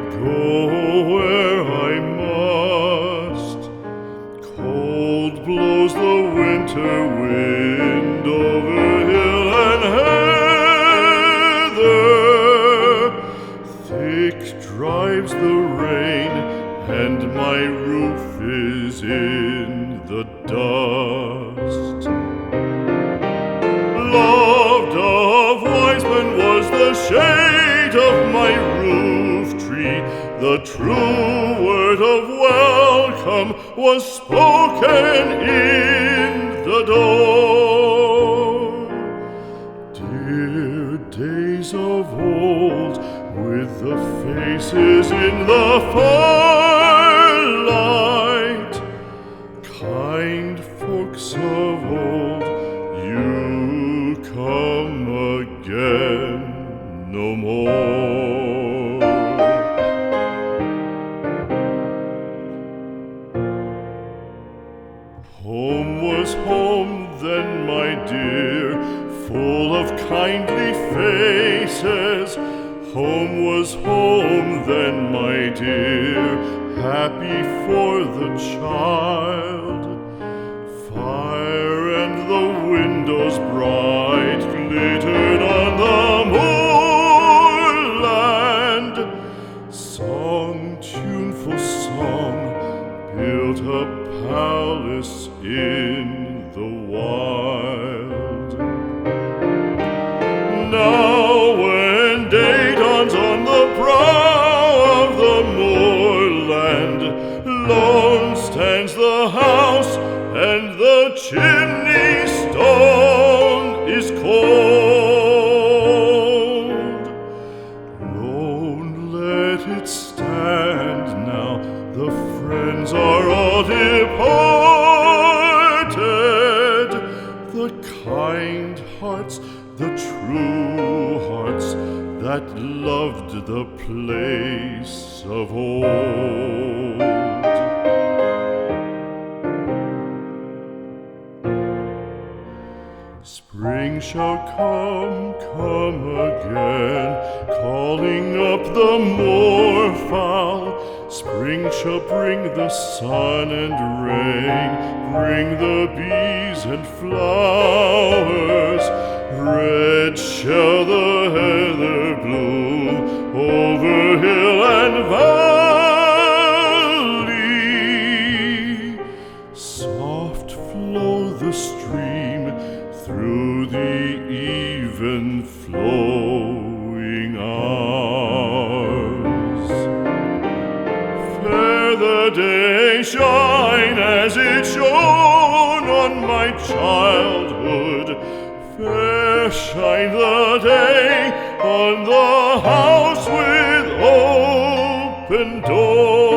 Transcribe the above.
go where I must. Cold blows the winter wind over hill and heather. Thick drives the rain, and my roof is in the dust. Loved of wise men was the shade of my roof tree. The true word of welcome was spoken in the door. Dear days of old, with the faces in the firelight, kind folks of old, you come again no more. Home was home then, my dear, full of kindly faces. Home was home then, my dear, happy for the child. Fire and the windows bright glittered on the moorland. Song, tuneful song, built a palace in the wild. Now when day dawns on the brow of the moorland, lone stands the house, and the chimney stone is cold. Lone let it stand now, the friends are all departed. The kind hearts, the true hearts, that loved the place of old. Spring shall come again, calling up the moorfowl. Spring shall bring the sun and rain, bring the bees and flowers. Red shall the heather bloom over hill and valley. Soft flow the stream through the even flowing hours. Fair the day shine as it shone on my childhood. Fair shine the day on the house with open door.